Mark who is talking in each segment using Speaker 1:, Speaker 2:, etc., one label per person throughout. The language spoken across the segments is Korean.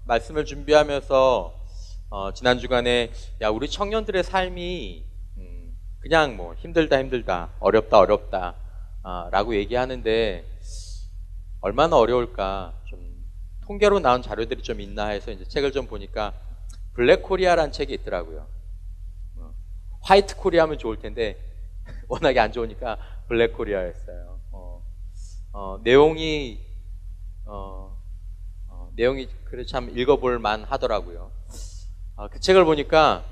Speaker 1: 말씀을 준비하면서 지난 주간에 우리 청년들의 삶이 그냥 뭐 힘들다 어렵다 라고 얘기하는데 얼마나 어려울까 좀 통계로 나온 자료들이 좀 있나 해서 이제 책을 좀 보니까 블랙 코리아라는 책이 있더라고요. 화이트 코리아 하면 좋을 텐데 워낙에 안 좋으니까 블랙 코리아였어요. 내용이 그래 참 읽어볼 만 하더라고요. 그 책을 보니까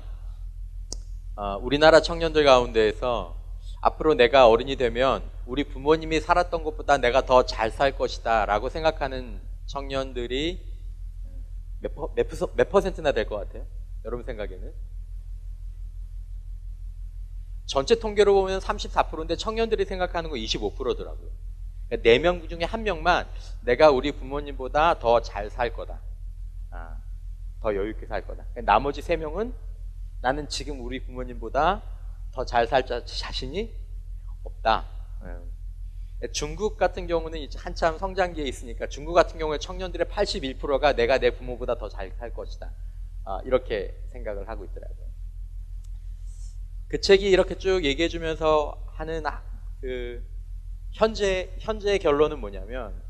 Speaker 1: 우리나라 청년들 가운데에서 앞으로 내가 어른이 되면 우리 부모님이 살았던 것보다 내가 더 잘 살 것이다 라고 생각하는 청년들이 몇 퍼센트나 될 것 같아요? 여러분 생각에는? 전체 통계로 보면 34%인데 청년들이 생각하는 거 25%더라고요. 4명 중에 1명만 내가 우리 부모님보다 더 잘 살 거다. 더 여유 있게 살 거다. 나머지 3명은 나는 지금 우리 부모님보다 더 잘 살 자신이 없다. 중국 같은 경우는 이제 한참 성장기에 있으니까 중국 같은 경우에 청년들의 81%가 내가 내 부모보다 더 잘 살 것이다. 이렇게 생각을 하고 있더라고요. 그 책이 이렇게 쭉 얘기해 주면서 하는 그 현재의 결론은 뭐냐면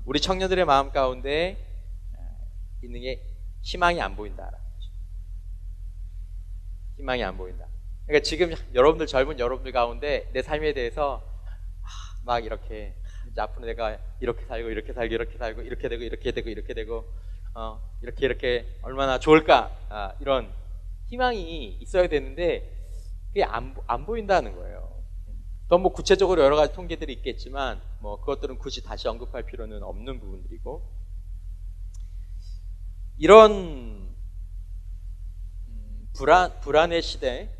Speaker 1: 우리 청년들의 마음 가운데 있는 게 희망이 안 보인다. 희망이 안 보인다. 그러니까 지금 젊은 여러분들 가운데 내 삶에 대해서 막 이렇게 이제 앞으로 내가 이렇게 살고 이렇게 되고 이렇게 얼마나 좋을까 이런 희망이 있어야 되는데 그게 안 보인다는 거예요. 더 뭐 구체적으로 여러 가지 통계들이 있겠지만 뭐 그것들은 굳이 다시 언급할 필요는 없는 부분들이고, 이런 불안의 시대,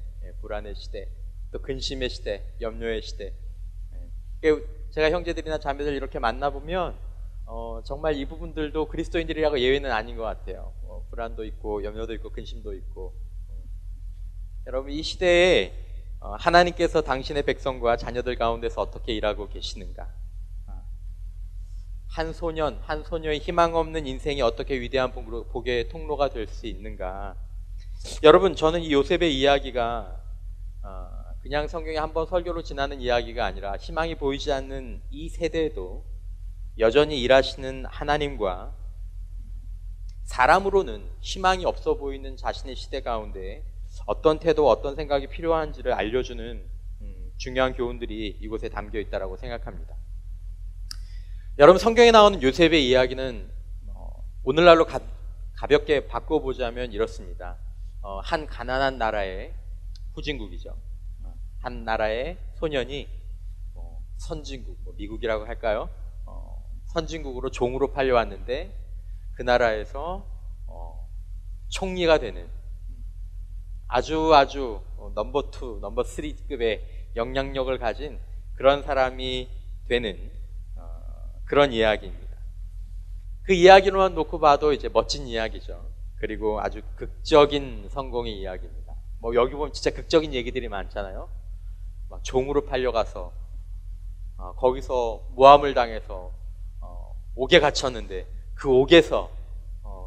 Speaker 1: 또 근심의 시대, 염려의 시대. 제가 형제들이나 자매들 이렇게 만나보면 정말 이 부분들도 그리스도인들이라고 예외는 아닌 것 같아요. 불안도 있고 염려도 있고 근심도 있고. 여러분, 이 시대에 하나님께서 당신의 백성과 자녀들 가운데서 어떻게 일하고 계시는가? 한 소녀의 희망 없는 인생이 어떻게 위대한 복의 통로가 될 수 있는가? 여러분, 저는 이 요셉의 이야기가 그냥 성경에 한번 설교로 지나는 이야기가 아니라 희망이 보이지 않는 이 세대에도 여전히 일하시는 하나님과 사람으로는 희망이 없어 보이는 자신의 시대 가운데 어떤 태도, 어떤 생각이 필요한지를 알려주는 중요한 교훈들이 이곳에 담겨 있다고 생각합니다. 여러분, 성경에 나오는 요셉의 이야기는 오늘날로 가볍게 바꿔보자면 이렇습니다. 한 가난한 나라의 후진국이죠. 한 나라의 소년이 선진국, 미국이라고 할까요? 선진국으로 종으로 팔려왔는데 그 나라에서 총리가 되는 아주 넘버 2, 넘버 3급의 영향력을 가진 그런 사람이 되는 그런 이야기입니다. 그 이야기로만 놓고 봐도 이제 멋진 이야기죠. 그리고 아주 극적인 성공의 이야기입니다. 뭐 여기 보면 진짜 극적인 얘기들이 많잖아요. 막 종으로 팔려가서 거기서 모함을 당해서 옥에 갇혔는데 그 옥에서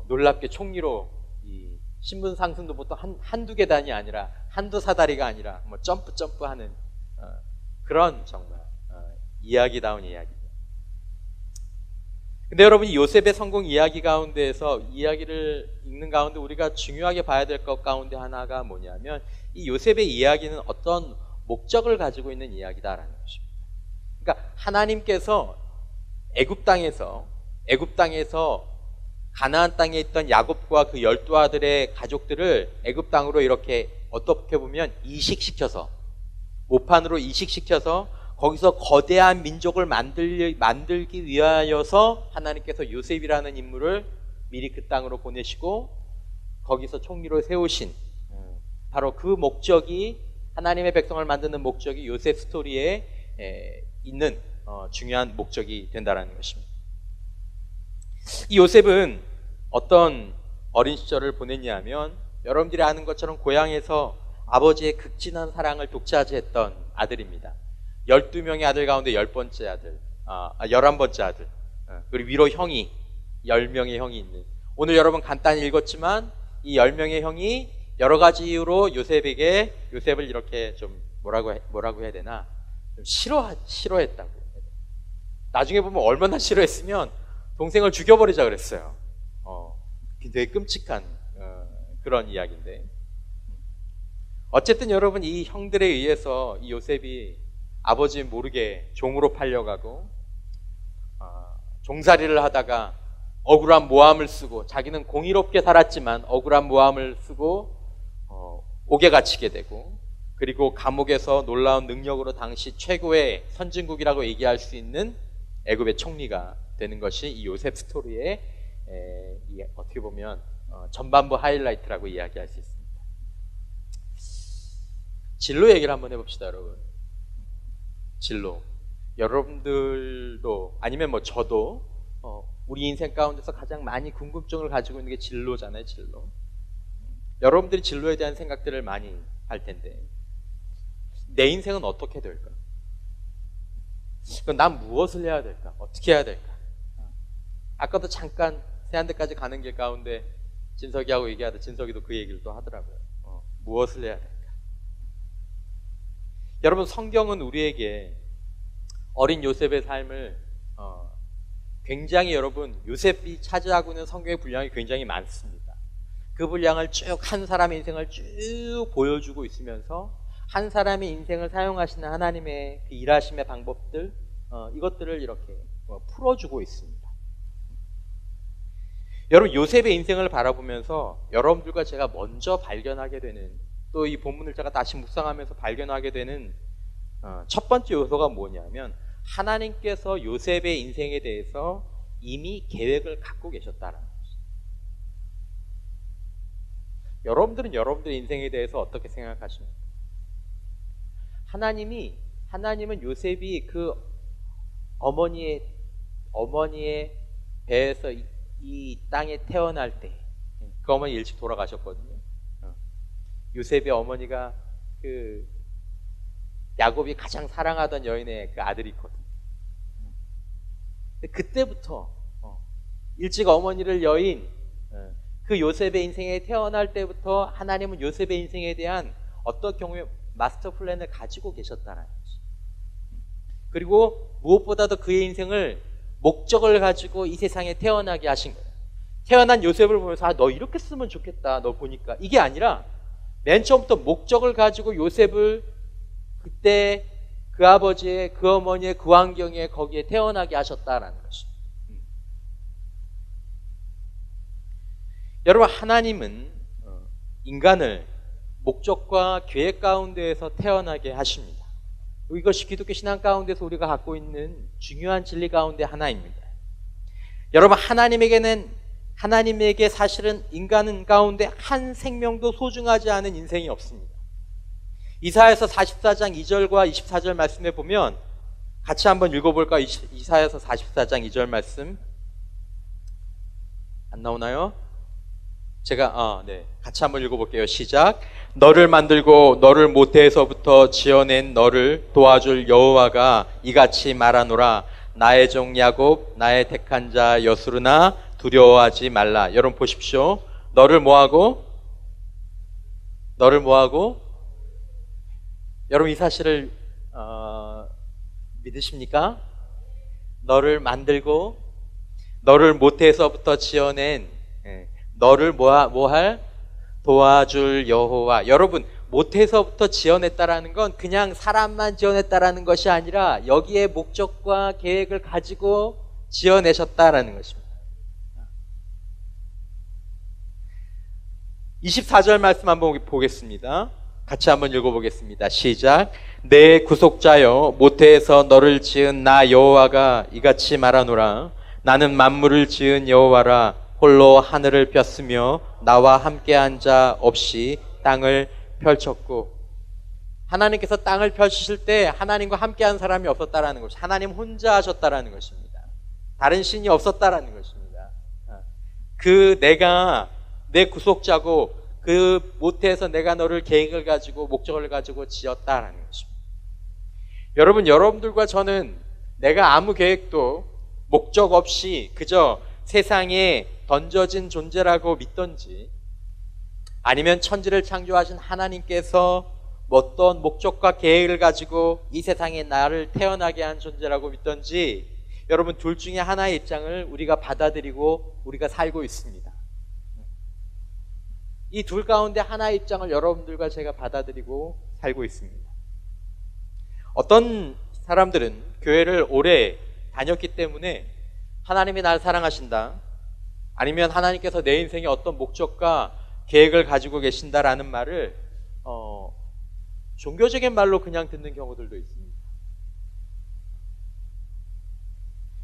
Speaker 1: 놀랍게 총리로 이 신분 상승도 보통 한두 계단이 아니라 한두 사다리가 아니라 뭐 점프하는 그런 정말 이야기다운 이야기죠. 근데 여러분, 이 요셉의 성공 이야기 가운데에서 이야기를 읽는 가운데 우리가 중요하게 봐야 될 것 가운데 하나가 뭐냐면 이 요셉의 이야기는 어떤 목적을 가지고 있는 이야기다라는 것입니다. 그러니까 하나님께서 애굽 땅에서 가나안 땅에 있던 야곱과 그 12아들의 가족들을 애굽 땅으로 이렇게 어떻게 보면 모판으로 이식시켜서 거기서 거대한 민족을 만들기 위하여서 하나님께서 요셉이라는 인물을 미리 그 땅으로 보내시고 거기서 총리로 세우신 바로 그 목적이, 하나님의 백성을 만드는 목적이 요셉 스토리에 있는 중요한 목적이 된다는 것입니다. 이 요셉은 어떤 어린 시절을 보냈냐면 여러분들이 아는 것처럼 고향에서 아버지의 극진한 사랑을 독차지했던 아들입니다. 12명의 아들 가운데 11번째 아들, 그리고 위로 형이 10명의 형이 있는. 오늘 여러분 간단히 읽었지만 이 10명의 형이 여러 가지 이유로 요셉을 이렇게 좀 뭐라고 해야 되나? 좀 싫어했다고. 나중에 보면 얼마나 싫어했으면 동생을 죽여버리자 그랬어요. 되게 끔찍한 그런 이야기인데. 어쨌든 여러분, 이 형들에 의해서 이 요셉이 아버지 모르게 종으로 팔려가고 종살이를 하다가 억울한 모함을 쓰고, 자기는 공의롭게 살았지만 억울한 모함을 쓰고 옥에 갇히게 되고, 그리고 감옥에서 놀라운 능력으로 당시 최고의 선진국이라고 얘기할 수 있는 애굽의 총리가 되는 것이 이 요셉 스토리의 어떻게 보면 전반부 하이라이트라고 이야기할 수 있습니다. 진로 얘기를 한번 해봅시다, 여러분. 진로. 여러분들도 아니면 뭐 저도 우리 인생 가운데서 가장 많이 궁금증을 가지고 있는 게 진로잖아요, 진로. 여러분들이 진로에 대한 생각들을 많이 할 텐데, 내 인생은 어떻게 될까? 난 무엇을 해야 될까? 어떻게 해야 될까? 아까도 잠깐 세안대까지 가는 길 가운데 진석이하고 얘기하다 진석이도 그 얘기를 또 하더라고요. 무엇을 해야 될까? 여러분, 성경은 우리에게 어린 요셉의 삶을 굉장히, 여러분, 요셉이 차지하고 있는 성경의 분량이 굉장히 많습니다. 그 분량을 쭉 한 사람의 인생을 쭉 보여주고 있으면서 한 사람의 인생을 사용하시는 하나님의 그 일하심의 방법들, 이것들을 이렇게 풀어주고 있습니다. 여러분, 요셉의 인생을 바라보면서 여러분들과 제가 먼저 발견하게 되는, 또 이 본문을 제가 다시 묵상하면서 발견하게 되는 첫 번째 요소가 뭐냐면, 하나님께서 요셉의 인생에 대해서 이미 계획을 갖고 계셨다는 것입니다. 여러분들은 여러분들의 인생에 대해서 어떻게 생각하십니까? 하나님은 요셉이 그 어머니의 배에서 이 땅에 태어날 때, 그 어머니 일찍 돌아가셨거든요. 요셉의 어머니가 그 야곱이 가장 사랑하던 여인의 그 아들이 있거든요. 그때부터 일찍 어머니를 여인 그 요셉의 인생에 태어날 때부터 하나님은 요셉의 인생에 대한 어떤 경우에 마스터 플랜을 가지고 계셨다는 거죠. 그리고 무엇보다도 그의 인생을 목적을 가지고 이 세상에 태어나게 하신 거예요. 태어난 요셉을 보면서 너 이렇게 쓰면 좋겠다, 너 보니까. 이게 아니라 맨 처음부터 목적을 가지고 요셉을 그때 그 아버지의, 그 어머니의 그 환경에, 거기에 태어나게 하셨다라는 것입니다. 여러분, 하나님은 인간을 목적과 계획 가운데에서 태어나게 하십니다. 이것이 기독교 신앙 가운데서 우리가 갖고 있는 중요한 진리 가운데 하나입니다. 여러분, 하나님에게 사실은 인간 가운데 한 생명도 소중하지 않은 인생이 없습니다. 이사야서 44장 2절과 24절 말씀에 보면, 같이 한번 읽어볼까요? 이사야서 44장 2절 말씀 안 나오나요? 제가 같이 한번 읽어볼게요. 시작. 너를 만들고 너를 모태에서부터 지어낸 너를 도와줄 여호와가 이같이 말하노라. 나의 종 야곱, 나의 택한 자 여수르나 두려워하지 말라. 여러분 보십시오. 너를 뭐하고? 여러분, 이 사실을 믿으십니까? 너를 만들고 너를 모태에서부터 지어낸 너를 뭐할? 도와줄 여호와. 여러분, 모태에서부터 지어냈다라는 건 그냥 사람만 지어냈다라는 것이 아니라 여기에 목적과 계획을 가지고 지어내셨다라는 것입니다. 24절 말씀 한번 보겠습니다. 같이 한번 읽어보겠습니다. 시작. 내 구속자여, 모태에서 너를 지은 나 여호와가 이같이 말하노라. 나는 만물을 지은 여호와라. 홀로 하늘을 폈으며 나와 함께한 자 없이 땅을 펼쳤고. 하나님께서 땅을 펼치실 때 하나님과 함께한 사람이 없었다라는 것이, 하나님 혼자 하셨다라는 것입니다. 다른 신이 없었다라는 것입니다. 내가 내 구속자고 그 모태에서 내가 너를 계획을 가지고 목적을 가지고 지었다라는 것입니다. 여러분, 여러분들과 저는 내가 아무 계획도 목적 없이 그저 세상에 던져진 존재라고 믿던지, 아니면 천지를 창조하신 하나님께서 어떤 목적과 계획을 가지고 이 세상에 나를 태어나게 한 존재라고 믿던지, 여러분 둘 중에 하나의 입장을 우리가 받아들이고 우리가 살고 있습니다. 이 둘 가운데 하나의 입장을 여러분들과 제가 받아들이고 살고 있습니다. 어떤 사람들은 교회를 오래 다녔기 때문에 하나님이 나를 사랑하신다, 아니면 하나님께서 내 인생에 어떤 목적과 계획을 가지고 계신다라는 말을 종교적인 말로 그냥 듣는 경우들도 있습니다.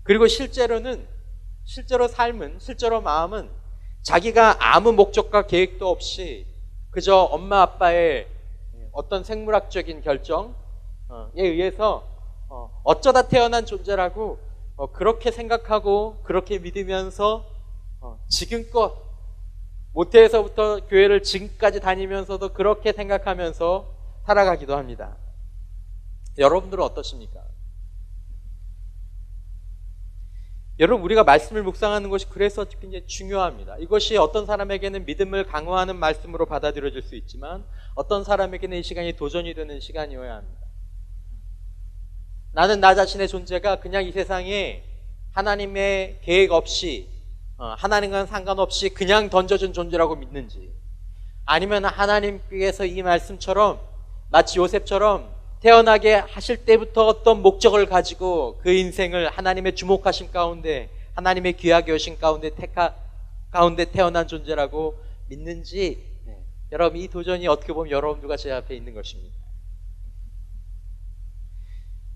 Speaker 1: 그리고 실제로 삶은, 실제로 마음은 자기가 아무 목적과 계획도 없이 그저 엄마 아빠의 어떤 생물학적인 결정에 의해서 어쩌다 태어난 존재라고 그렇게 생각하고 그렇게 믿으면서 지금껏 모태에서부터 교회를 지금까지 다니면서도 그렇게 생각하면서 살아가기도 합니다. 여러분들은 어떠십니까? 여러분, 우리가 말씀을 묵상하는 것이 그래서 굉장히 중요합니다. 이것이 어떤 사람에게는 믿음을 강화하는 말씀으로 받아들여질 수 있지만 어떤 사람에게는 이 시간이 도전이 되는 시간이어야 합니다. 나는 나 자신의 존재가 그냥 이 세상에 하나님의 계획 없이, 하나님과는 상관없이 그냥 던져준 존재라고 믿는지, 아니면 하나님께서 이 말씀처럼 마치 요셉처럼 태어나게 하실 때부터 어떤 목적을 가지고 그 인생을 하나님의 주목하심 가운데, 하나님의 귀하게 여신 가운데 가운데 태어난 존재라고 믿는지, 여러분 이 도전이 어떻게 보면 여러분들과 제 앞에 있는 것입니다.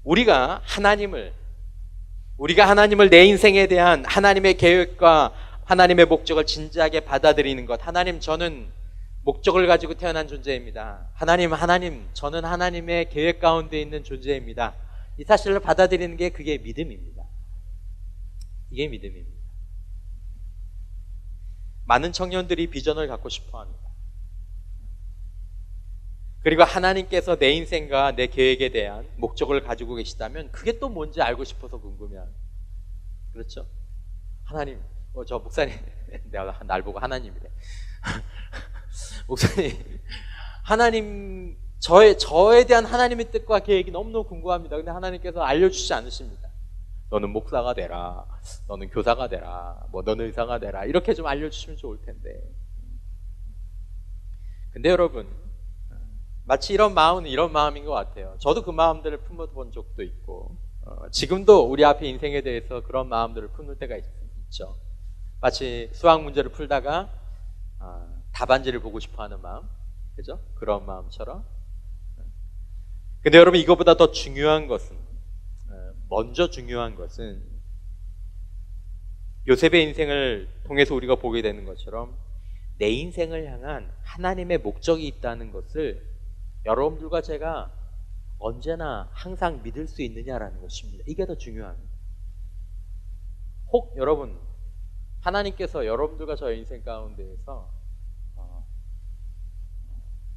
Speaker 1: 우리가 하나님을 내 인생에 대한 하나님의 계획과 하나님의 목적을 진지하게 받아들이는 것. 하나님, 저는 목적을 가지고 태어난 존재입니다. 하나님, 저는 하나님의 계획 가운데 있는 존재입니다. 이 사실을 받아들이는 게 그게 믿음입니다. 이게 믿음입니다. 많은 청년들이 비전을 갖고 싶어 합니다. 그리고 하나님께서 내 인생과 내 계획에 대한 목적을 가지고 계시다면 그게 또 뭔지 알고 싶어서 궁금해합니다. 그렇죠? 하나님, 저 목사님, 내가 날 보고 하나님이래. 목사님, 하나님, 저에 대한 하나님의 뜻과 계획이 너무너무 궁금합니다. 근데 하나님께서 알려주지 않으십니다. 너는 목사가 되라, 너는 교사가 되라, 너는 의사가 되라, 이렇게 좀 알려주시면 좋을 텐데. 근데 여러분, 마치 이런 마음은 이런 마음인 것 같아요. 저도 그 마음들을 품어본 적도 있고, 지금도 우리 앞에 인생에 대해서 그런 마음들을 품을 때가 있죠. 마치 수학 문제를 풀다가 답안지를 보고 싶어하는 마음, 그죠? 그런 마음처럼. 근데 여러분, 이거보다 더 중요한 것은, 먼저 중요한 것은 요셉의 인생을 통해서 우리가 보게 되는 것처럼 내 인생을 향한 하나님의 목적이 있다는 것을 여러분들과 제가 언제나 항상 믿을 수 있느냐라는 것입니다. 이게 더 중요합니다. 혹 여러분, 하나님께서 여러분들과 저의 인생 가운데에서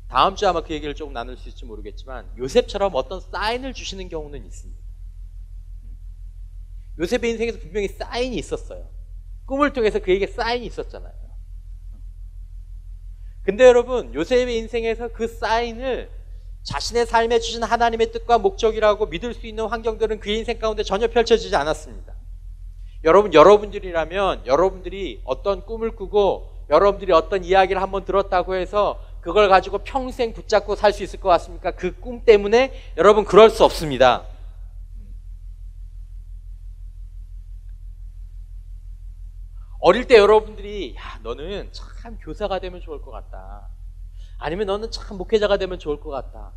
Speaker 1: 다음 주에 아마 그 얘기를 조금 나눌 수 있을지 모르겠지만 요셉처럼 어떤 사인을 주시는 경우는 있습니다. 요셉의 인생에서 분명히 사인이 있었어요. 꿈을 통해서 그에게 사인이 있었잖아요. 근데 여러분, 요셉의 인생에서 그 사인을 자신의 삶에 주신 하나님의 뜻과 목적이라고 믿을 수 있는 환경들은 그의 인생 가운데 전혀 펼쳐지지 않았습니다. 여러분들이라면 여러분들이 어떤 꿈을 꾸고 여러분들이 어떤 이야기를 한번 들었다고 해서 그걸 가지고 평생 붙잡고 살 수 있을 것 같습니까? 그 꿈 때문에 여러분 그럴 수 없습니다. 어릴 때 여러분들이 너는 참 교사가 되면 좋을 것 같다, 아니면 너는 참 목회자가 되면 좋을 것 같다.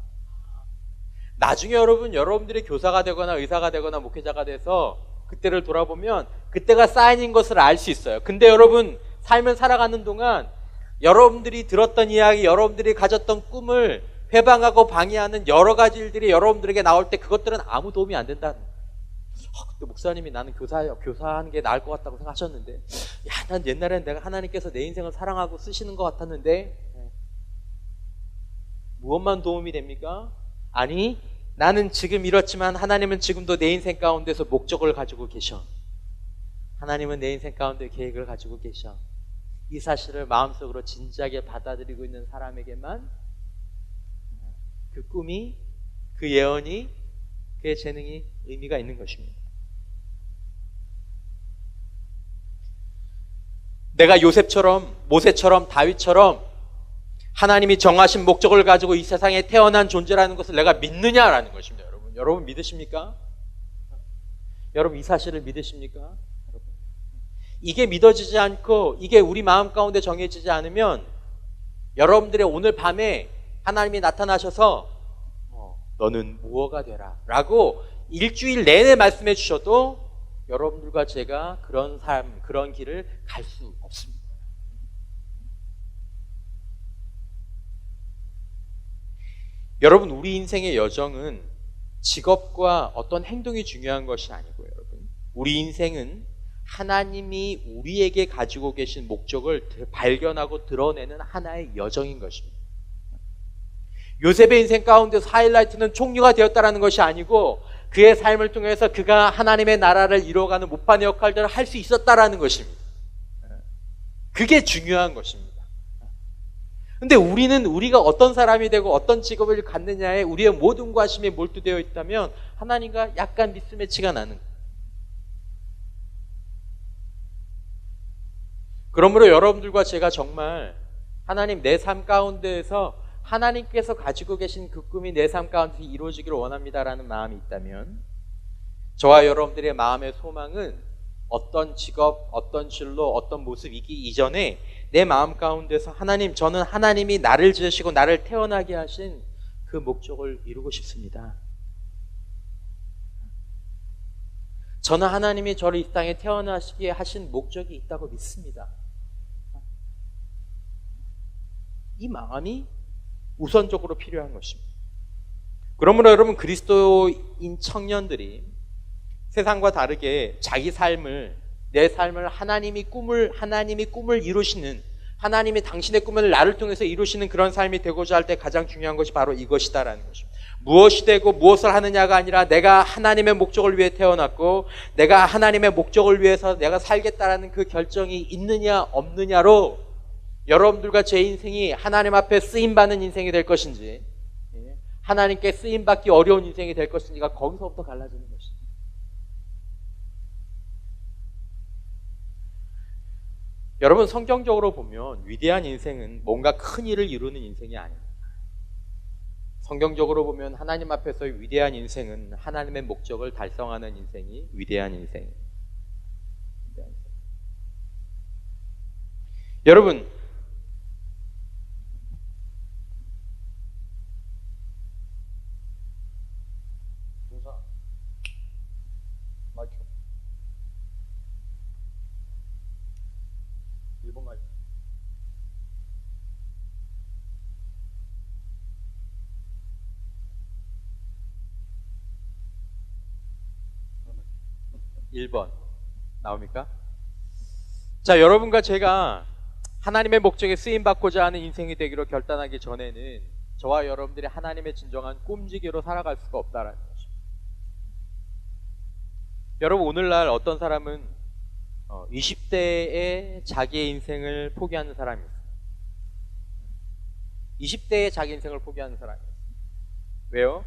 Speaker 1: 나중에 여러분들이 교사가 되거나 의사가 되거나 목회자가 돼서 그때를 돌아보면 그때가 사인인 것을 알 수 있어요. 근데 여러분, 삶을 살아가는 동안 여러분들이 들었던 이야기, 여러분들이 가졌던 꿈을 회방하고 방해하는 여러 가지 일들이 여러분들에게 나올 때 그것들은 아무 도움이 안 된다는 거예요. 그때 목사님이 나는 교사하는 게 나을 것 같다고 생각하셨는데, 난 옛날에는 내가 하나님께서 내 인생을 사랑하고 쓰시는 것 같았는데, 무엇만 도움이 됩니까? 아니, 나는 지금 이렇지만 하나님은 지금도 내 인생 가운데서 목적을 가지고 계셔. 하나님은 내 인생 가운데 계획을 가지고 계셔. 이 사실을 마음속으로 진지하게 받아들이고 있는 사람에게만 그 꿈이, 그 예언이, 그의 재능이 의미가 있는 것입니다. 내가 요셉처럼, 모세처럼, 다윗처럼 하나님이 정하신 목적을 가지고 이 세상에 태어난 존재라는 것을 내가 믿느냐라는 것입니다. 여러분 믿으십니까? 여러분 이 사실을 믿으십니까? 이게 믿어지지 않고 이게 우리 마음 가운데 정해지지 않으면 여러분들의 오늘 밤에 하나님이 나타나셔서 너는 무엇가 되라 라고 일주일 내내 말씀해 주셔도 여러분들과 제가 그런 삶, 그런 길을 갈 수 없습니다. 여러분, 우리 인생의 여정은 직업과 어떤 행동이 중요한 것이 아니고요, 여러분. 우리 인생은 하나님이 우리에게 가지고 계신 목적을 발견하고 드러내는 하나의 여정인 것입니다. 요셉의 인생 가운데서 하이라이트는 총리가 되었다는 것이 아니고 그의 삶을 통해서 그가 하나님의 나라를 이루어가는 못판의 역할들을 할 수 있었다는 것입니다. 그게 중요한 것입니다. 근데 우리가 어떤 사람이 되고 어떤 직업을 갖느냐에 우리의 모든 관심이 몰두되어 있다면 하나님과 약간 미스매치가 나는 거예요. 그러므로 여러분들과 제가 정말 하나님 내 삶 가운데에서 하나님께서 가지고 계신 그 꿈이 내 삶 가운데 이루어지기를 원합니다라는 마음이 있다면 저와 여러분들의 마음의 소망은 어떤 직업, 어떤 진로, 어떤 모습이기 이전에 내 마음 가운데서 하나님, 저는 하나님이 나를 지으시고 나를 태어나게 하신 그 목적을 이루고 싶습니다. 저는 하나님이 저를 이 땅에 태어나시게 하신 목적이 있다고 믿습니다. 이 마음이 우선적으로 필요한 것입니다. 그러므로 여러분, 그리스도인 청년들이 세상과 다르게 자기 삶을, 내 삶을 하나님이 꿈을 이루시는, 하나님이 당신의 꿈을 나를 통해서 이루시는 그런 삶이 되고자 할 때 가장 중요한 것이 바로 이것이다라는 것입니다. 무엇이 되고 무엇을 하느냐가 아니라 내가 하나님의 목적을 위해 태어났고 내가 하나님의 목적을 위해서 내가 살겠다라는 그 결정이 있느냐 없느냐로 여러분들과 제 인생이 하나님 앞에 쓰임받는 인생이 될 것인지 하나님께 쓰임받기 어려운 인생이 될 것인지가 거기서부터 갈라지는 것입니다. 여러분, 성경적으로 보면 위대한 인생은 뭔가 큰 일을 이루는 인생이 아닙니다. 성경적으로 보면 하나님 앞에서 위대한 인생은 하나님의 목적을 달성하는 인생이 위대한 인생입니다. 여러분, 마이크 1번 마이크. (1번) 나옵니까? 자, 여러분과 제가 하나님의 목적에 쓰임받고자 하는 인생이 되기로 결단하기 전에는 저와 여러분들이 하나님의 진정한 꿈지기로 살아갈 수가 없다라는 것입니다. 여러분, 오늘날 어떤 사람은 20대에 자기의 인생을 포기하는 사람이 있어요. 20대에 자기 인생을 포기하는 사람이 있어요. 왜요?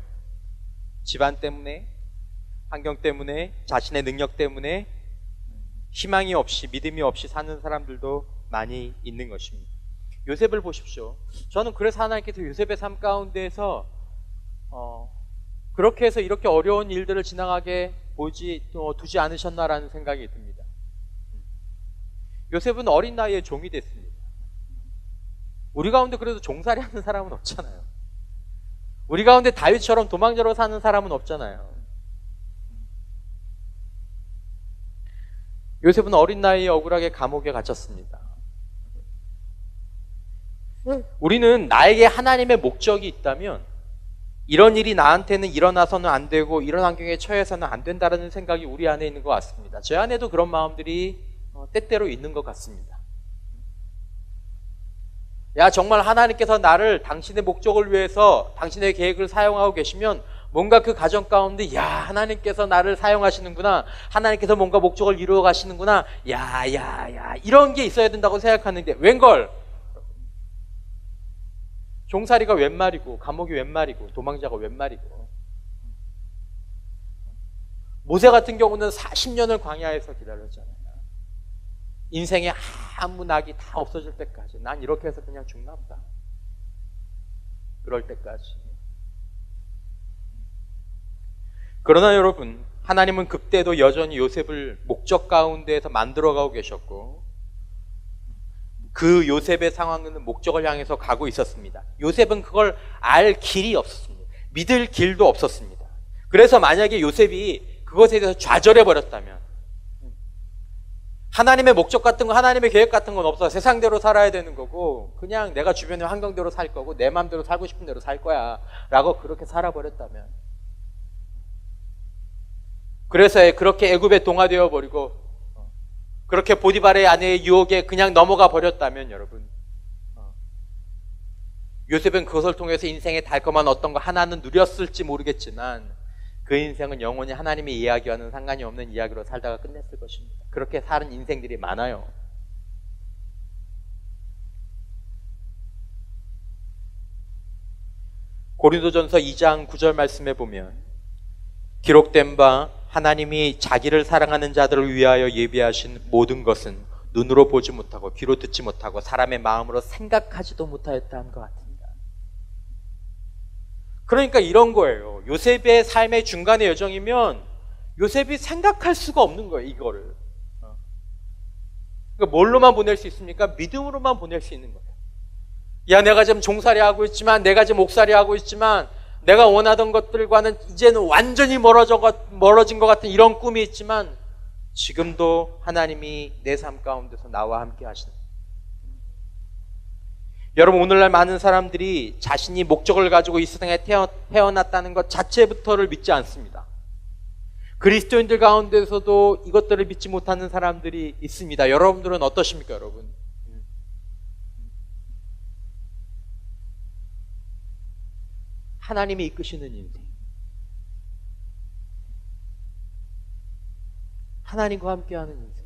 Speaker 1: 집안 때문에, 환경 때문에, 자신의 능력 때문에 희망이 없이, 믿음이 없이 사는 사람들도 많이 있는 것입니다. 요셉을 보십시오. 저는 그래서 하나님께서 요셉의 삶 가운데에서 그렇게 해서 이렇게 어려운 일들을 지나가게 두지 않으셨나라는 생각이 듭니다. 요셉은 어린 나이에 종이 됐습니다. 우리 가운데 그래도 종살이 하는 사람은 없잖아요. 우리 가운데 다윗처럼 도망자로 사는 사람은 없잖아요. 요셉은 어린 나이에 억울하게 감옥에 갇혔습니다. 우리는 나에게 하나님의 목적이 있다면 이런 일이 나한테는 일어나서는 안 되고 이런 환경에 처해서는 안 된다는 생각이 우리 안에 있는 것 같습니다. 제 안에도 그런 마음들이 때때로 있는 것 같습니다. 야, 정말 하나님께서 나를 당신의 목적을 위해서 당신의 계획을 사용하고 계시면 뭔가 그 가정 가운데 야, 하나님께서 나를 사용하시는구나, 하나님께서 뭔가 목적을 이루어 가시는구나, 야 이런 게 있어야 된다고 생각하는데 웬걸 종살이가 웬 말이고 감옥이 웬 말이고 도망자가 웬 말이고. 모세 같은 경우는 40년을 광야에서 기다렸잖아요. 인생에 아무 낙이 다 없어질 때까지 난 이렇게 해서 그냥 죽나 보다, 그럴 때까지. 그러나 여러분, 하나님은 그때도 여전히 요셉을 목적 가운데에서 만들어가고 계셨고, 그 요셉의 상황은 목적을 향해서 가고 있었습니다. 요셉은 그걸 알 길이 없었습니다. 믿을 길도 없었습니다. 그래서 만약에 요셉이 그것에 대해서 좌절해버렸다면, 하나님의 목적 같은 거, 하나님의 계획 같은 건 없어, 세상대로 살아야 되는 거고 그냥 내가 주변의 환경대로 살 거고 내 마음대로 살고 싶은 대로 살 거야 라고 그렇게 살아버렸다면, 그래서 그렇게 애굽에 동화되어 버리고 그렇게 보디발의 아내의 유혹에 그냥 넘어가 버렸다면, 여러분, 요셉은 그것을 통해서 인생의 달콤한 어떤 거 하나는 누렸을지 모르겠지만 그 인생은 영원히 하나님의 이야기와는 상관이 없는 이야기로 살다가 끝냈을 것입니다. 그렇게 사는 인생들이 많아요. 고린도전서 2장 9절 말씀에 보면 기록된 바 하나님이 자기를 사랑하는 자들을 위하여 예비하신 모든 것은 눈으로 보지 못하고 귀로 듣지 못하고 사람의 마음으로 생각하지도 못하였다는 것 같습니다. 그러니까 이런 거예요. 요셉의 삶의 중간의 여정이면 요셉이 생각할 수가 없는 거예요, 이거를. 그러니까 뭘로만 보낼 수 있습니까? 믿음으로만 보낼 수 있는 거예요. 야, 내가 지금 종살이 하고 있지만, 내가 지금 옥살이 하고 있지만, 내가 원하던 것들과는 이제는 완전히 멀어진 것 같은 이런 꿈이 있지만 지금도 하나님이 내 삶 가운데서 나와 함께 하시는. 여러분, 오늘날 많은 사람들이 자신이 목적을 가지고 이 세상에 태어났다는 것 자체부터를 믿지 않습니다. 그리스도인들 가운데서도 이것들을 믿지 못하는 사람들이 있습니다. 여러분들은 어떠십니까, 여러분? 하나님이 이끄시는 인생, 하나님과 함께하는 인생,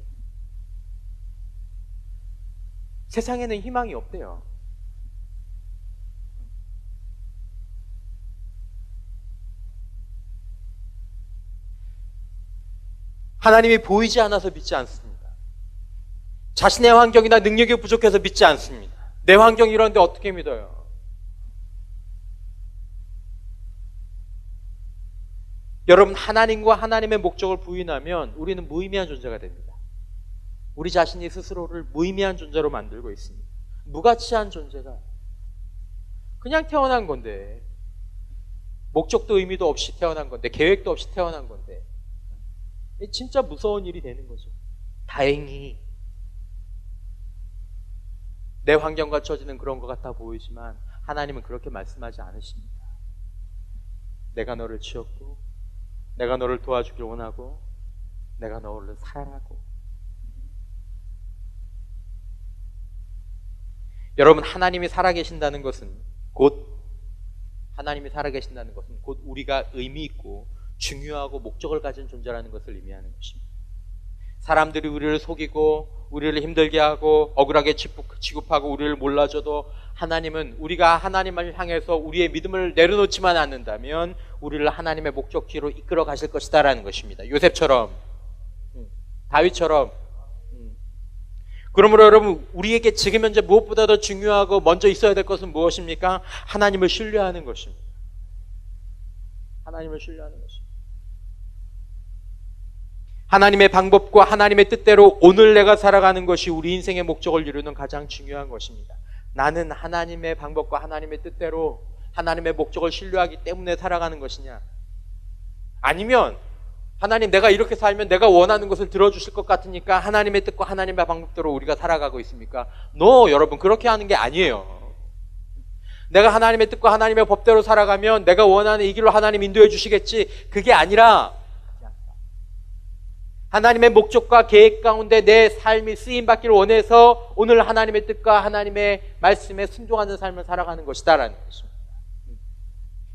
Speaker 1: 세상에는 희망이 없대요. 하나님이 보이지 않아서 믿지 않습니다. 자신의 환경이나 능력이 부족해서 믿지 않습니다. 내 환경이 이런데 어떻게 믿어요? 여러분, 하나님과 하나님의 목적을 부인하면 우리는 무의미한 존재가 됩니다. 우리 자신이 스스로를 무의미한 존재로 만들고 있습니다. 무가치한 존재가 그냥 태어난 건데, 목적도 의미도 없이 태어난 건데, 계획도 없이 태어난 건데, 진짜 무서운 일이 되는 거죠. 다행히 내 환경과 처지는 그런 것 같아 보이지만 하나님은 그렇게 말씀하지 않으십니다. 내가 너를 지었고 내가 너를 도와주길 원하고 내가 너를 사랑하고. 여러분, 하나님이 살아계신다는 것은 곧 우리가 의미 있고 중요하고 목적을 가진 존재라는 것을 의미하는 것입니다. 사람들이 우리를 속이고 우리를 힘들게 하고 억울하게 취급하고 우리를 몰라줘도 하나님은 우리가 하나님을 향해서 우리의 믿음을 내려놓지만 않는다면 우리를 하나님의 목적지로 이끌어 가실 것이다라는 것입니다. 요셉처럼, 다윗처럼. 그러므로 여러분, 우리에게 지금 현재 무엇보다 더 중요하고 먼저 있어야 될 것은 무엇입니까? 하나님을 신뢰하는 것입니다. 하나님을 신뢰하는 것입니다. 하나님의 방법과 하나님의 뜻대로 오늘 내가 살아가는 것이 우리 인생의 목적을 이루는 가장 중요한 것입니다. 나는 하나님의 방법과 하나님의 뜻대로 하나님의 목적을 신뢰하기 때문에 살아가는 것이냐, 아니면 하나님, 내가 이렇게 살면 내가 원하는 것을 들어주실 것 같으니까 하나님의 뜻과 하나님의 방법대로 우리가 살아가고 있습니까? 여러분, 그렇게 하는 게 아니에요. 내가 하나님의 뜻과 하나님의 법대로 살아가면 내가 원하는 이 길로 하나님 인도해 주시겠지, 그게 아니라 하나님의 목적과 계획 가운데 내 삶이 쓰임받기를 원해서 오늘 하나님의 뜻과 하나님의 말씀에 순종하는 삶을 살아가는 것이다라는 것입니다.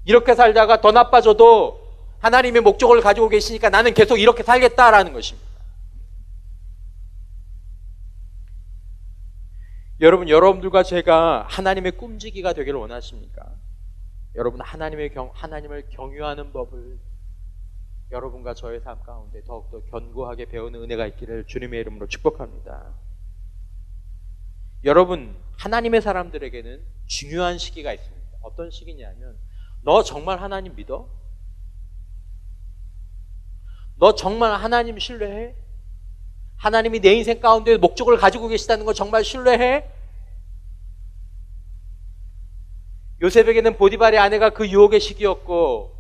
Speaker 1: 이렇게 살다가 더 나빠져도 하나님의 목적을 가지고 계시니까 나는 계속 이렇게 살겠다라는 것입니다. 여러분, 여러분들과 제가 하나님의 꿈지기가 되기를 원하십니까? 여러분, 하나님을 경유하는 법을 여러분과 저의 삶 가운데 더욱더 견고하게 배우는 은혜가 있기를 주님의 이름으로 축복합니다. 여러분, 하나님의 사람들에게는 중요한 시기가 있습니다. 어떤 시기냐면, 너 정말 하나님 믿어? 너 정말 하나님 신뢰해? 하나님이 내 인생 가운데 목적을 가지고 계시다는 거 정말 신뢰해? 요셉에게는 보디발의 아내가 그 유혹의 시기였고,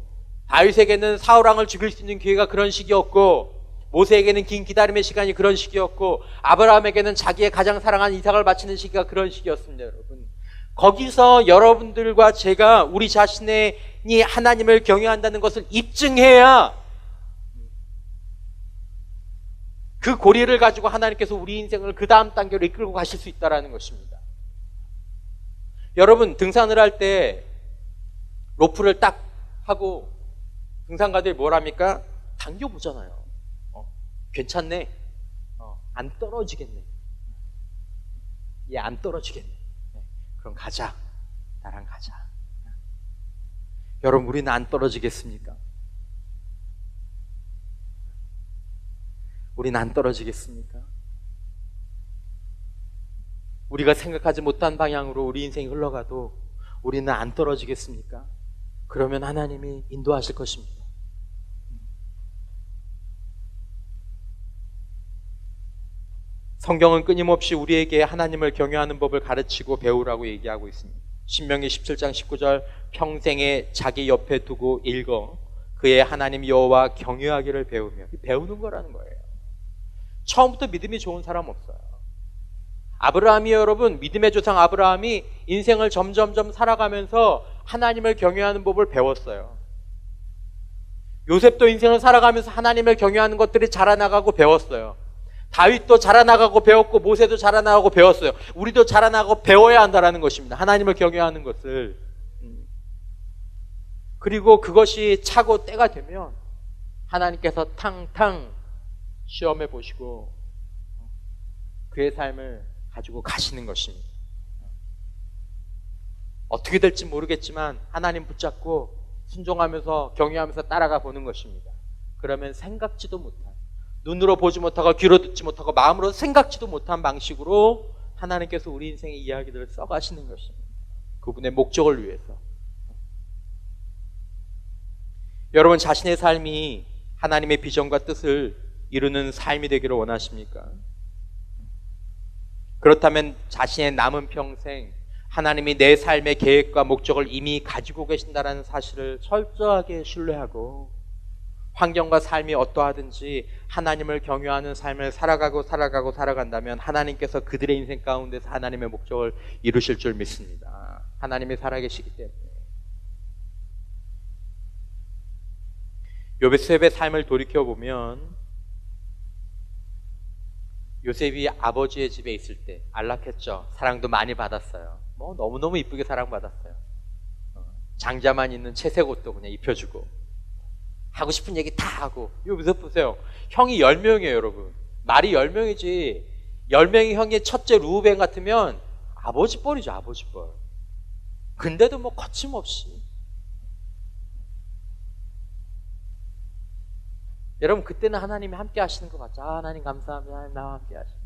Speaker 1: 다윗에게는 사울왕을 죽일 수 있는 기회가 그런 시기였고, 모세에게는 긴 기다림의 시간이 그런 시기였고, 아브라함에게는 자기의 가장 사랑하는 이삭을 바치는 시기가 그런 시기였습니다. 여러분, 거기서 여러분들과 제가 우리 자신이 하나님을 경외한다는 것을 입증해야 그 고리를 가지고 하나님께서 우리 인생을 그 다음 단계로 이끌고 가실 수 있다는 것입니다. 여러분, 등산을 할 때 로프를 딱 하고 등산가들이 뭘 합니까? 당겨보잖아요. 괜찮네. 안 떨어지겠네. 얘 안 떨어지겠네. 그럼 가자. 나랑 가자. 여러분, 우리는 안 떨어지겠습니까? 우리는 안 떨어지겠습니까? 우리가 생각하지 못한 방향으로 우리 인생이 흘러가도 우리는 안 떨어지겠습니까? 그러면 하나님이 인도하실 것입니다. 성경은 끊임없이 우리에게 하나님을 경외하는 법을 가르치고 배우라고 얘기하고 있습니다. 신명기 17장 19절, 평생에 자기 옆에 두고 읽어 그의 하나님 여호와 경외하기를 배우며, 배우는 거라는 거예요. 처음부터 믿음이 좋은 사람 없어요. 아브라함이, 여러분, 믿음의 조상 아브라함이 인생을 점점점 살아가면서 하나님을 경외하는 법을 배웠어요. 요셉도 인생을 살아가면서 하나님을 경외하는 것들이 자라나가고 배웠어요. 다윗도 자라나가고 배웠고, 모세도 자라나가고 배웠어요. 우리도 자라나가고 배워야 한다는 것입니다. 하나님을 경외하는 것을. 그리고 그것이 차고 때가 되면 하나님께서 탕탕 시험해 보시고 그의 삶을 가지고 가시는 것입니다. 어떻게 될지 모르겠지만 하나님 붙잡고 순종하면서 경외하면서 따라가 보는 것입니다. 그러면 생각지도 못한, 눈으로 보지 못하고 귀로 듣지 못하고 마음으로 생각지도 못한 방식으로 하나님께서 우리 인생의 이야기들을 써가시는 것입니다. 그분의 목적을 위해서. 여러분, 자신의 삶이 하나님의 비전과 뜻을 이루는 삶이 되기를 원하십니까? 그렇다면 자신의 남은 평생 하나님이 내 삶의 계획과 목적을 이미 가지고 계신다는 사실을 철저하게 신뢰하고 환경과 삶이 어떠하든지 하나님을 경외하는 삶을 살아간다면 하나님께서 그들의 인생 가운데서 하나님의 목적을 이루실 줄 믿습니다. 하나님이 살아계시기 때문에. 요셉의 삶을 돌이켜보면 요셉이 아버지의 집에 있을 때 안락했죠. 사랑도 많이 받았어요. 너무너무 이쁘게 사랑받았어요. 장자만 있는 채색 옷도 그냥 입혀주고 하고 싶은 얘기 다 하고. 요셉 보세요. 형이 10명이에요, 여러분. 말이 10명이지 10명이 형의 첫째 루벤 같으면 아버지 뻘이죠, 아버지 뻘. 근데도 거침없이. 여러분, 그때는 하나님이 함께 하시는 것 같죠. 하나님 감사합니다. 하나님 나와 함께 하시는.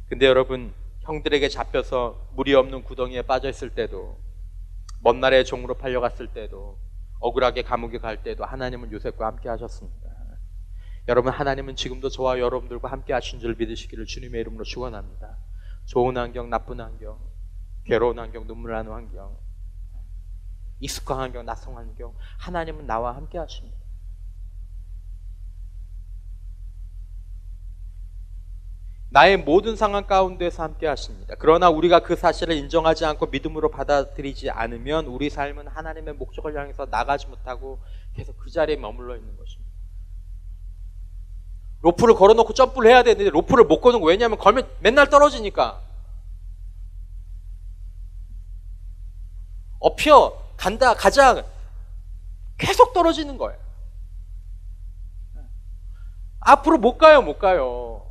Speaker 1: 근데 여러분, 형들에게 잡혀서 물이 없는 구덩이에 빠져 있을 때도, 먼 나라의 종으로 팔려갔을 때도, 억울하게 감옥에 갈 때도 하나님은 요셉과 함께 하셨습니다. 여러분, 하나님은 지금도 저와 여러분들과 함께 하신 줄 믿으시기를 주님의 이름으로 축원합니다. 좋은 환경, 나쁜 환경, 괴로운 환경, 눈물 나는 환경, 익숙한 환경, 낯선 환경, 하나님은 나와 함께 하십니다. 나의 모든 상황 가운데서 함께 하십니다. 그러나 우리가 그 사실을 인정하지 않고 믿음으로 받아들이지 않으면 우리 삶은 하나님의 목적을 향해서 나가지 못하고 계속 그 자리에 머물러 있는 것입니다. 로프를 걸어놓고 점프를 해야 되는데 로프를 못 거는 거. 왜냐하면 걸면 맨날 떨어지니까. 가자. 계속 떨어지는 거예요. 앞으로 못 가요.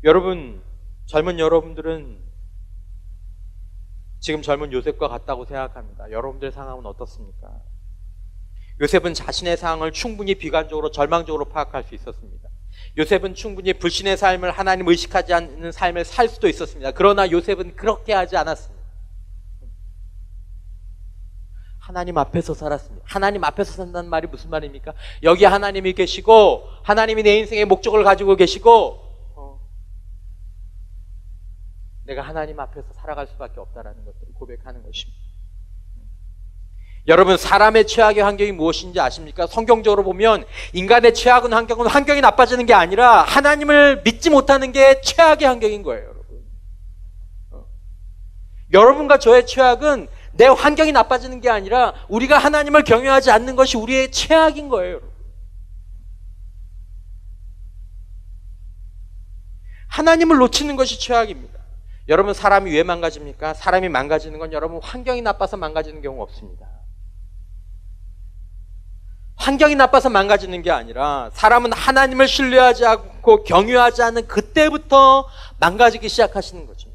Speaker 1: 여러분, 젊은 여러분들은 지금 젊은 요셉과 같다고 생각합니다. 여러분들의 상황은 어떻습니까? 요셉은 자신의 상황을 충분히 비관적으로 절망적으로 파악할 수 있었습니다. 요셉은 충분히 불신의 삶을, 하나님 의식하지 않는 삶을 살 수도 있었습니다. 그러나 요셉은 그렇게 하지 않았습니다. 하나님 앞에서 살았습니다. 하나님 앞에서 산다는 말이 무슨 말입니까? 여기 하나님이 계시고 하나님이 내 인생의 목적을 가지고 계시고 내가 하나님 앞에서 살아갈 수밖에 없다는 것들을 고백하는 것입니다. 여러분, 사람의 최악의 환경이 무엇인지 아십니까? 성경적으로 보면 인간의 최악은 환경이 나빠지는 게 아니라 하나님을 믿지 못하는 게 최악의 환경인 거예요. 여러분. 여러분과 저의 최악은 내 환경이 나빠지는 게 아니라 우리가 하나님을 경외하지 않는 것이 우리의 최악인 거예요. 여러분. 하나님을 놓치는 것이 최악입니다. 여러분, 사람이 왜 망가집니까? 사람이 망가지는 건 여러분 환경이 나빠서 망가지는 경우 없습니다. 환경이 나빠서 망가지는 게 아니라 사람은 하나님을 신뢰하지 않고 경유하지 않는 그때부터 망가지기 시작하시는 거죠.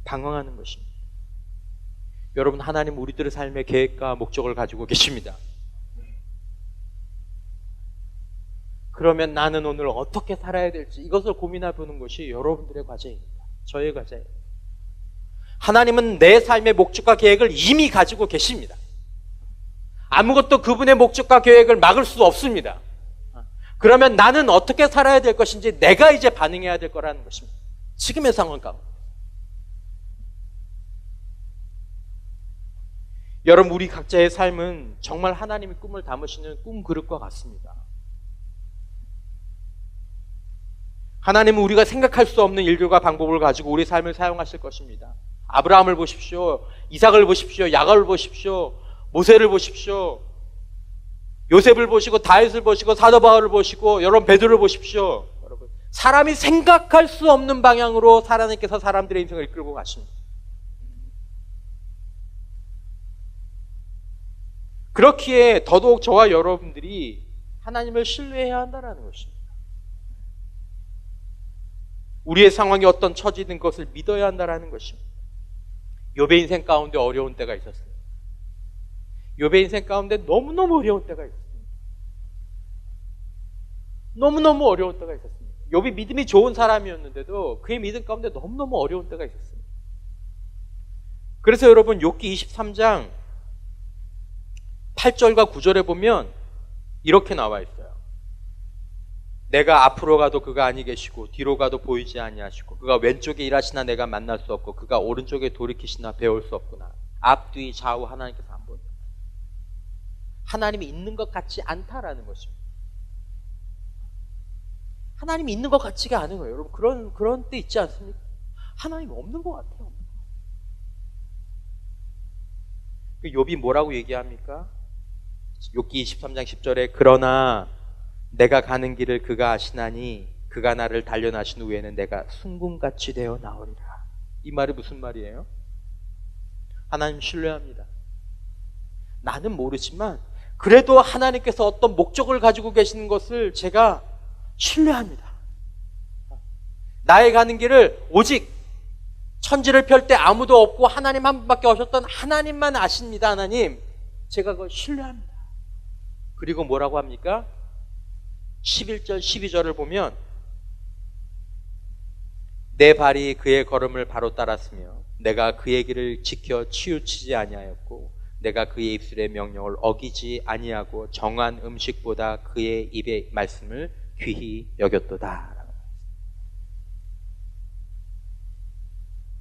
Speaker 1: 방황하는 것입니다. 여러분, 하나님 우리들의 삶의 계획과 목적을 가지고 계십니다. 그러면 나는 오늘 어떻게 살아야 될지 이것을 고민해 보는 것이 여러분들의 과제입니다. 저의 과제예요. 하나님은 내 삶의 목적과 계획을 이미 가지고 계십니다. 아무것도 그분의 목적과 계획을 막을 수 없습니다. 그러면 나는 어떻게 살아야 될 것인지 내가 이제 반응해야 될 거라는 것입니다. 지금의 상황 가운데. 여러분, 우리 각자의 삶은 정말 하나님의 꿈을 담으시는 꿈 그릇과 같습니다. 하나님은 우리가 생각할 수 없는 일들과 방법을 가지고 우리 삶을 사용하실 것입니다. 아브라함을 보십시오. 이삭을 보십시오. 야곱을 보십시오. 모세를 보십시오. 요셉을 보시고 다윗을 보시고 사도 바울을 보시고 여러분 베드로를 보십시오. 여러분, 사람이 생각할 수 없는 방향으로 하나님께서 사람들의 인생을 이끌고 가십니다. 그렇기에 더더욱 저와 여러분들이 하나님을 신뢰해야 한다는 것입니다. 우리의 상황이 어떤 처지든 것을 믿어야 한다는 것입니다. 욥의 인생 가운데 어려운 때가 있었습니다. 욥의 인생 가운데 너무너무 어려운 때가 있었습니다. 너무너무 어려운 때가 있었습니다. 욥이 믿음이 좋은 사람이었는데도 그의 믿음 가운데 너무너무 어려운 때가 있었습니다. 그래서 여러분, 욥기 23장 8절과 9절에 보면 이렇게 나와 있어요. 내가 앞으로 가도 그가 아니 계시고 뒤로 가도 보이지 아니하시고 그가 왼쪽에 일하시나 내가 만날 수 없고 그가 오른쪽에 돌이키시나 배울 수 없구나. 앞뒤 좌우 하나님께서 안 보인다. 하나님이 있는 것 같지 않다라는 것입니다. 하나님이 있는 것 같지가 않은 거예요. 여러분, 그런 때 있지 않습니까? 하나님이 없는 것 같아요. 욥이 뭐라고 얘기합니까? 욥기 23장 10절에 그러나 내가 가는 길을 그가 아시나니 그가 나를 단련하신 후에는 내가 순금같이 되어 나오리라. 이 말이 무슨 말이에요? 하나님 신뢰합니다. 나는 모르지만 그래도 하나님께서 어떤 목적을 가지고 계시는 것을 제가 신뢰합니다. 나의 가는 길을 오직 천지를 펼 때 아무도 없고 하나님 한 분밖에 없었던 하나님만 아십니다. 하나님, 제가 그걸 신뢰합니다. 그리고 뭐라고 합니까? 11절 12절을 보면 내 발이 그의 걸음을 바로 따랐으며 내가 그의 길을 지켜 치우치지 아니하였고 내가 그의 입술의 명령을 어기지 아니하고 정한 음식보다 그의 입의 말씀을 귀히 여겼도다.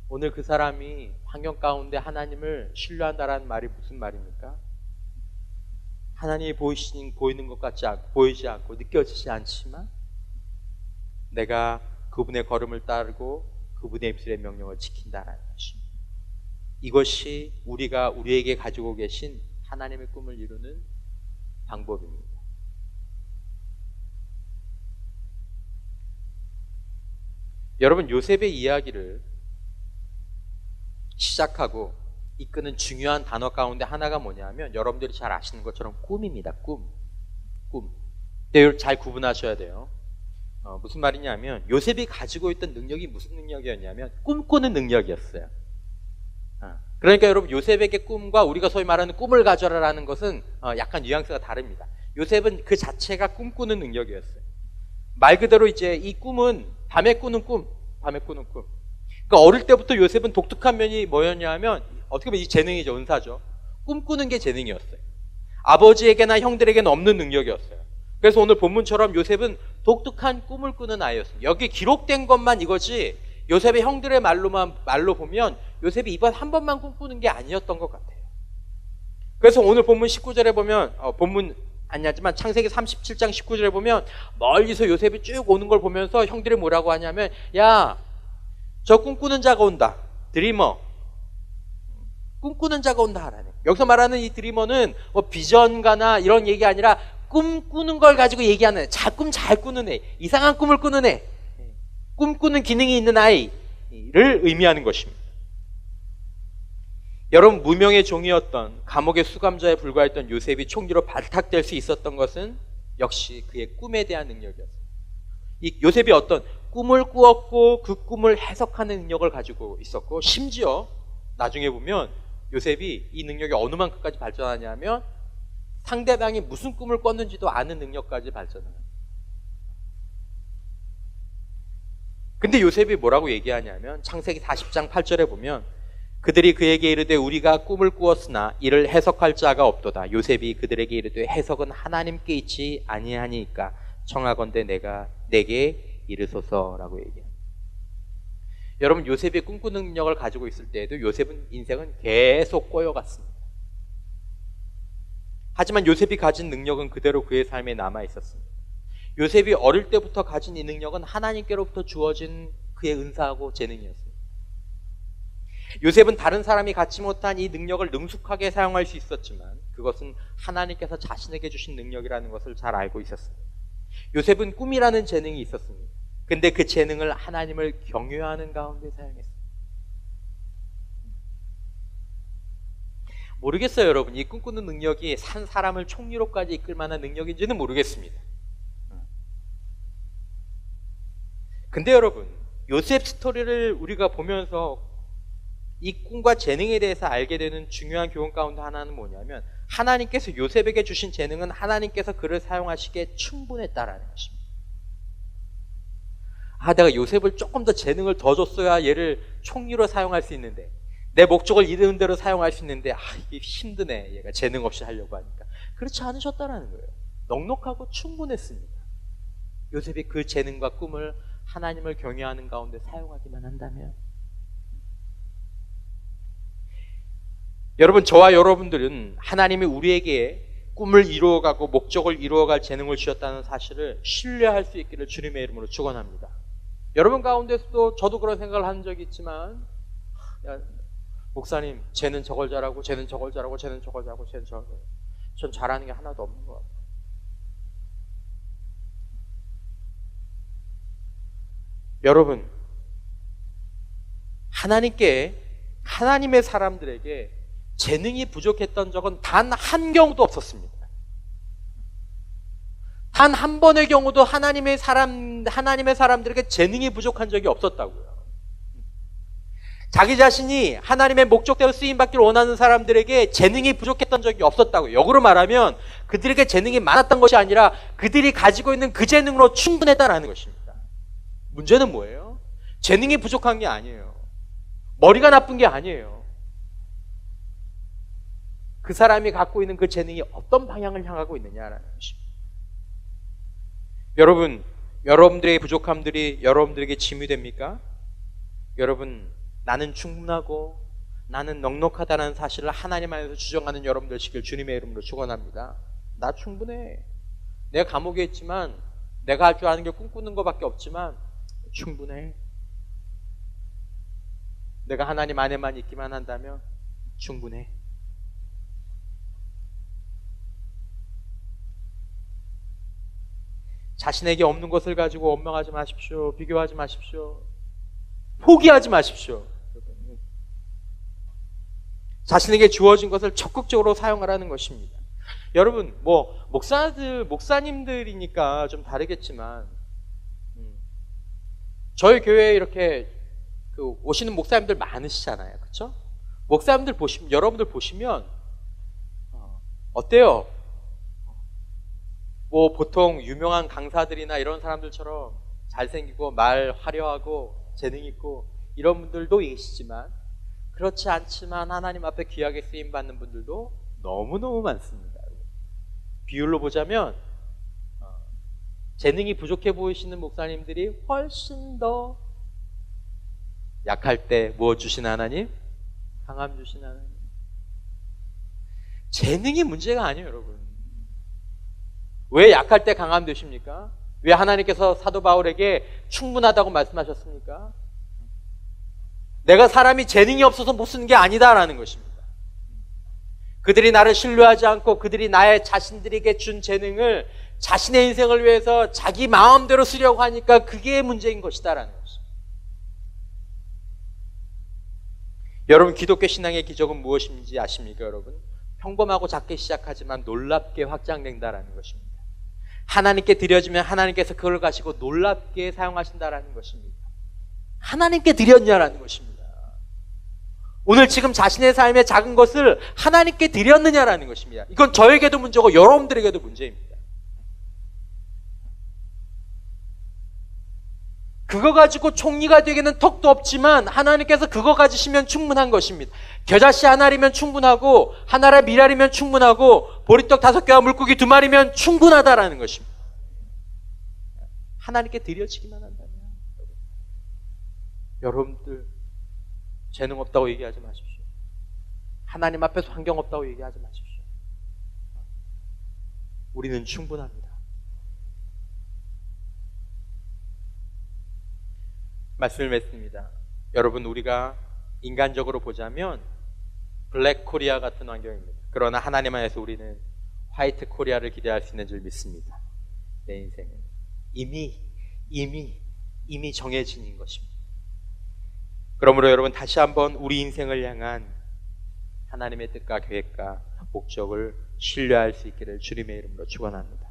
Speaker 1: 오늘 그 사람이 환경 가운데 하나님을 신뢰한다라는 말이 무슨 말입니까? 하나님이 보이는 것 같지 않고 보이지 않고 느껴지지 않지만 내가 그분의 걸음을 따르고 그분의 입술의 명령을 지킨다라는 것입니다. 이것이 우리가 우리에게 가지고 계신 하나님의 꿈을 이루는 방법입니다. 여러분, 요셉의 이야기를 시작하고 이끄는 중요한 단어 가운데 하나가 뭐냐면 여러분들이 잘 아시는 것처럼 꿈입니다. 꿈. 근데 잘 구분하셔야 돼요. 무슨 말이냐면 요셉이 가지고 있던 능력이 무슨 능력이었냐면 꿈꾸는 능력이었어요. 그러니까 여러분, 요셉에게 꿈과 우리가 소위 말하는 꿈을 가져라라는 것은 약간 뉘앙스가 다릅니다. 요셉은 그 자체가 꿈꾸는 능력이었어요. 말 그대로 이제 이 꿈은 밤에 꾸는 꿈. 그러니까 어릴 때부터 요셉은 독특한 면이 뭐였냐 하면 어떻게 보면 이 재능이죠. 은사죠. 꿈꾸는 게 재능이었어요. 아버지에게나 형들에게는 없는 능력이었어요. 그래서 오늘 본문처럼 요셉은 독특한 꿈을 꾸는 아이였습니다. 여기 기록된 것만 이거지 요셉의 형들의 말로 보면 요셉이 이번 한 번만 꿈꾸는 게 아니었던 것 같아요. 그래서 오늘 본문 19절에 보면 본문 아니지만 창세기 37장 19절에 보면 멀리서 요셉이 쭉 오는 걸 보면서 형들이 뭐라고 하냐면 야, 저 꿈꾸는 자가 온다. 드리머. 꿈꾸는 자가 온다 하라네. 여기서 말하는 이 드리머는 뭐 비전가나 이런 얘기 아니라 꿈꾸는 걸 가지고 얘기하는 애. 꿈 잘 꾸는 애. 이상한 꿈을 꾸는 애. 꿈꾸는 기능이 있는 아이를 의미하는 것입니다. 여러분, 무명의 종이었던 감옥의 수감자에 불과했던 요셉이 총리로 발탁될 수 있었던 것은 역시 그의 꿈에 대한 능력이었어요. 이 요셉이 어떤 꿈을 꾸었고 그 꿈을 해석하는 능력을 가지고 있었고, 심지어 나중에 보면 요셉이 이 능력이 어느 만큼까지 발전하냐면 상대방이 무슨 꿈을 꿨는지도 아는 능력까지 발전해요. 근데 요셉이 뭐라고 얘기하냐면 창세기 40장 8절에 보면 그들이 그에게 이르되 우리가 꿈을 꾸었으나 이를 해석할 자가 없도다. 요셉이 그들에게 이르되 해석은 하나님께 있지 아니하니까 청하건대 내게 이르소서라고 얘기합니다. 여러분, 요셉이 꿈꾸는 능력을 가지고 있을 때에도 요셉은 인생은 계속 꼬여갔습니다. 하지만 요셉이 가진 능력은 그대로 그의 삶에 남아 있었습니다. 요셉이 어릴 때부터 가진 이 능력은 하나님께로부터 주어진 그의 은사하고 재능이었습니다. 요셉은 다른 사람이 갖지 못한 이 능력을 능숙하게 사용할 수 있었지만 그것은 하나님께서 자신에게 주신 능력이라는 것을 잘 알고 있었습니다. 요셉은 꿈이라는 재능이 있었습니다. 근데 그 재능을 하나님을 경외하는 가운데 사용했습니다. 모르겠어요, 여러분. 이 꿈꾸는 능력이 산 사람을 총리로까지 이끌 만한 능력인지는 모르겠습니다. 근데 여러분, 요셉 스토리를 우리가 보면서 이 꿈과 재능에 대해서 알게 되는 중요한 교훈 가운데 하나는 뭐냐면 하나님께서 요셉에게 주신 재능은 하나님께서 그를 사용하시기에 충분했다라는 것입니다. 내가 요셉을 조금 더 재능을 더 줬어야 얘를 총리로 사용할 수 있는데 내 목적을 이루는 대로 사용할 수 있는데 이게 힘드네, 얘가 재능 없이 하려고 하니까. 그렇지 않으셨다라는 거예요. 넉넉하고 충분했습니다. 요셉이 그 재능과 꿈을 하나님을 경외하는 가운데 사용하기만 한다면. 여러분, 저와 여러분들은 하나님이 우리에게 꿈을 이루어가고 목적을 이루어갈 재능을 주셨다는 사실을 신뢰할 수 있기를 주님의 이름으로 축원합니다. 여러분 가운데서도 저도 그런 생각을 한 적이 있지만, 야, 목사님, 쟤는 저걸 잘하고 쟤는 저걸 잘하고 쟤는 저걸 잘하고 쟤는 저걸 잘하고, 전 잘하는 게 하나도 없는 것 같아요. 여러분, 하나님의 사람들에게 재능이 부족했던 적은 단 한 경우도 없었습니다. 단 한 번의 경우도 하나님의 사람들에게 재능이 부족한 적이 없었다고요. 자기 자신이 하나님의 목적대로 쓰임받기를 원하는 사람들에게 재능이 부족했던 적이 없었다고요. 역으로 말하면 그들에게 재능이 많았던 것이 아니라 그들이 가지고 있는 그 재능으로 충분했다라는 것입니다. 문제는 뭐예요? 재능이 부족한 게 아니에요. 머리가 나쁜 게 아니에요. 그 사람이 갖고 있는 그 재능이 어떤 방향을 향하고 있느냐라는 것입니다. 여러분, 여러분들의 부족함들이 여러분들에게 짐이 됩니까? 여러분, 나는 충분하고 나는 넉넉하다는 사실을 하나님 안에서 주장하는 여러분들 되시길 주님의 이름으로 축원합니다. 나 충분해. 내가 감옥에 있지만 내가 할 줄 아는 게 꿈꾸는 것밖에 없지만 충분해. 내가 하나님 안에만 있기만 한다면 충분해. 자신에게 없는 것을 가지고 원망하지 마십시오. 비교하지 마십시오. 포기하지 마십시오. 자신에게 주어진 것을 적극적으로 사용하라는 것입니다. 여러분, 목사님들이니까 좀 다르겠지만, 저희 교회에 이렇게 오시는 목사님들 많으시잖아요. 그렇죠? 목사님들 여러분들 보시면, 어때요? 보통 유명한 강사들이나 이런 사람들처럼 잘생기고 말 화려하고 재능 있고 이런 분들도 계시지만, 그렇지 않지만 하나님 앞에 귀하게 쓰임받는 분들도 너무너무 많습니다. 비율로 보자면 재능이 부족해 보이시는 목사님들이 훨씬 더 약할 때 무엇 주시는 하나님? 강함 주시는 하나님. 재능이 문제가 아니에요, 여러분. 왜 약할 때 강함 되십니까? 왜 하나님께서 사도 바울에게 충분하다고 말씀하셨습니까? 내가 사람이 재능이 없어서 못 쓰는 게 아니다라는 것입니다. 그들이 나를 신뢰하지 않고 그들이 나의 자신들에게 준 재능을 자신의 인생을 위해서 자기 마음대로 쓰려고 하니까 그게 문제인 것이다라는 것입니다. 여러분, 기독교 신앙의 기적은 무엇인지 아십니까, 여러분? 평범하고 작게 시작하지만 놀랍게 확장된다라는 것입니다. 하나님께 드려지면 하나님께서 그걸 가지고 놀랍게 사용하신다라는 것입니다. 하나님께 드렸냐라는 것입니다. 오늘 지금 자신의 삶의 작은 것을 하나님께 드렸느냐라는 것입니다. 이건 저에게도 문제고 여러분들에게도 문제입니다. 그거 가지고 총리가 되기는 턱도 없지만 하나님께서 그거 가지시면 충분한 것입니다. 겨자씨 하나리면 충분하고 하나라 미랄이면 충분하고 보리떡 5개와 물고기 2마리면 충분하다라는 것입니다. 하나님께 드려지기만 한다면, 여러분들 재능 없다고 얘기하지 마십시오. 하나님 앞에서 환경 없다고 얘기하지 마십시오. 우리는 충분합니다. 말씀을 맺습니다. 여러분, 우리가 인간적으로 보자면 블랙 코리아 같은 환경입니다. 그러나 하나님 안에서 우리는 화이트 코리아를 기대할 수 있는 줄 믿습니다. 내 인생은 이미 정해진 것입니다. 그러므로 여러분, 다시 한번 우리 인생을 향한 하나님의 뜻과 계획과 목적을 신뢰할 수 있기를 주님의 이름으로 축원합니다.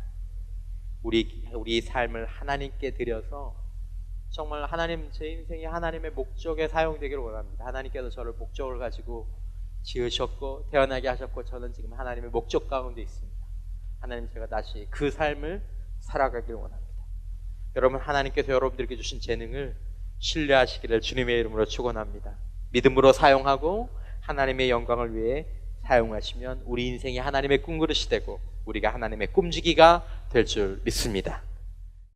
Speaker 1: 우리 삶을 하나님께 드려서 정말 하나님, 제 인생이 하나님의 목적에 사용되기를 원합니다. 하나님께서 저를 목적을 가지고 지으셨고 태어나게 하셨고 저는 지금 하나님의 목적 가운데 있습니다. 하나님, 제가 다시 그 삶을 살아가기를 원합니다. 여러분, 하나님께서 여러분들에게 주신 재능을 신뢰하시기를 주님의 이름으로 축원합니다. 믿음으로 사용하고 하나님의 영광을 위해 사용하시면 우리 인생이 하나님의 꿈그릇이 되고 우리가 하나님의 꿈지기가 될 줄 믿습니다.